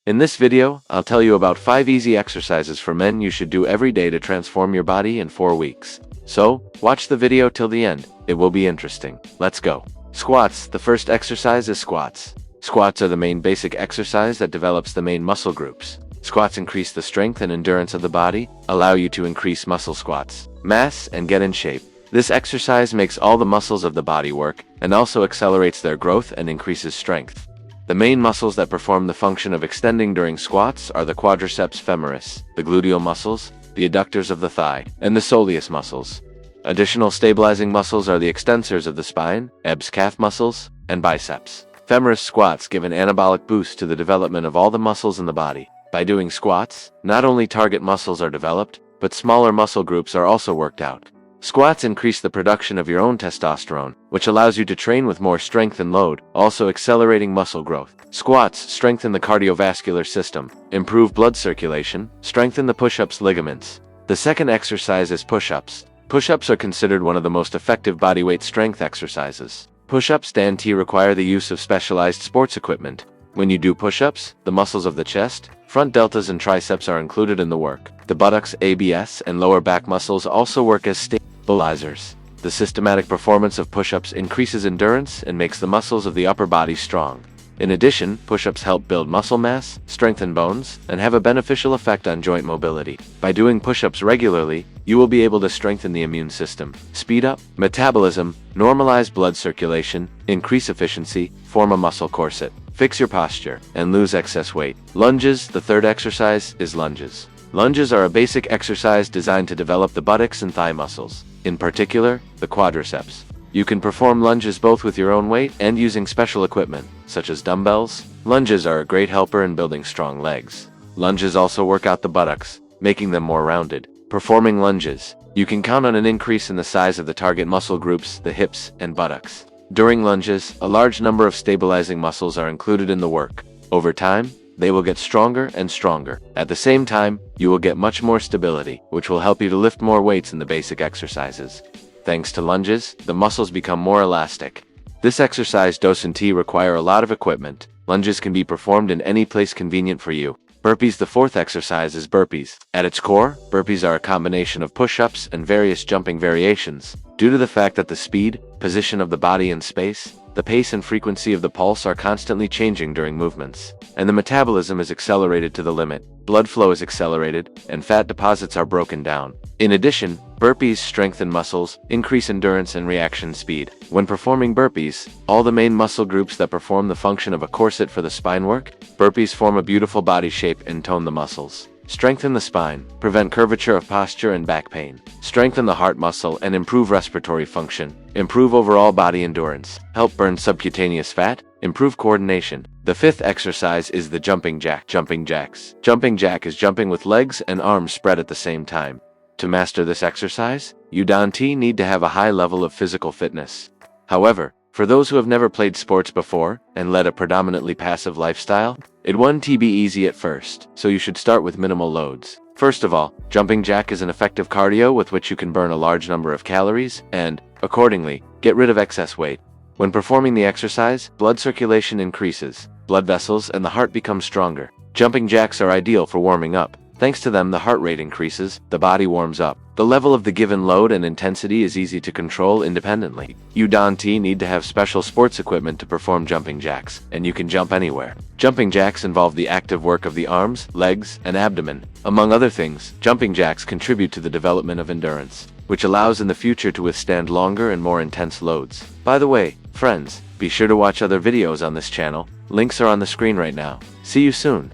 In this video, I'll tell you about 5 easy exercises for men you should do every day to transform your body in 4 weeks. So, watch the video till the end, it will be interesting. Let's go. Squats. The first exercise is squats. Squats are the main basic exercise that develops the main muscle groups. Squats increase the strength and endurance of the body, allow you to increase muscle squats, mass, and get in shape. This exercise makes all the muscles of the body work, and also accelerates their growth and increases strength. The main muscles that perform the function of extending during squats are the quadriceps femoris, the gluteal muscles, the adductors of the thigh, and the soleus muscles. Additional stabilizing muscles are the extensors of the spine, abs calf muscles, and biceps. Femoris squats give an anabolic boost to the development of all the muscles in the body. By doing squats, not only target muscles are developed, but smaller muscle groups are also worked out. Squats increase the production of your own testosterone, which allows you to train with more strength and load, also accelerating muscle growth. Squats strengthen the cardiovascular system, improve blood circulation, strengthen the push-ups ligaments. The second exercise is push-ups. Push-ups are considered one of the most effective bodyweight strength exercises. Push-ups require the use of specialized sports equipment. When you do push-ups, the muscles of the chest, front deltas and triceps are included in the work. The buttocks, abs, and lower back muscles also work as stabilizers. The systematic performance of push-ups increases endurance and makes the muscles of the upper body strong. In addition, push-ups help build muscle mass, strengthen bones, and have a beneficial effect on joint mobility. By doing push-ups regularly, you will be able to strengthen the immune system, speed up metabolism, normalize blood circulation, increase efficiency, form a muscle corset, fix your posture, and lose excess weight. Lunges. The third exercise is lunges. Lunges are a basic exercise designed to develop the buttocks and thigh muscles, in particular, the quadriceps. You can perform lunges both with your own weight and using special equipment, such as dumbbells. Lunges are a great helper in building strong legs. Lunges also work out the buttocks, making them more rounded. Performing lunges, you can count on an increase in the size of the target muscle groups, the hips and buttocks. During lunges, a large number of stabilizing muscles are included in the work. Over time, they will get stronger and stronger. At the same time, you will get much more stability, which will help you to lift more weights in the basic exercises. Thanks to lunges, the muscles become more elastic. This exercise doesn't require a lot of equipment. Lunges can be performed in any place convenient for you. Burpees. The fourth exercise is burpees. At its core, burpees are a combination of push-ups and various jumping variations. Due to the fact that the speed, position of the body in space, the pace and frequency of the pulse are constantly changing during movements, and the metabolism is accelerated to the limit. Blood flow is accelerated, and fat deposits are broken down. In addition, burpees strengthen muscles, increase endurance and reaction speed. When performing burpees, all the main muscle groups that perform the function of a corset for the spine work. Burpees form a beautiful body shape and tone the muscles. Strengthen the spine, prevent curvature of posture and back pain. Strengthen the heart muscle and improve respiratory function. Improve overall body endurance. Help burn subcutaneous fat. Improve coordination. The fifth exercise is the jumping jack. Jumping jacks. Jumping jack is jumping with legs and arms spread at the same time. To master this exercise, you don't need to have a high level of physical fitness. However, for those who have never played sports before and led a predominantly passive lifestyle, it won't be easy at first, so you should start with minimal loads. First of all, jumping jack is an effective cardio with which you can burn a large number of calories and, accordingly, get rid of excess weight. When performing the exercise, blood circulation increases, blood vessels and the heart become stronger. Jumping jacks are ideal for warming up. Thanks to them, the heart rate increases, the body warms up. The level of the given load and intensity is easy to control independently. You don't need to have special sports equipment to perform jumping jacks, and you can jump anywhere. Jumping jacks involve the active work of the arms, legs, and abdomen. Among other things, jumping jacks contribute to the development of endurance, which allows in the future to withstand longer and more intense loads. By the way, friends, be sure to watch other videos on this channel. Links are on the screen right now. See you soon.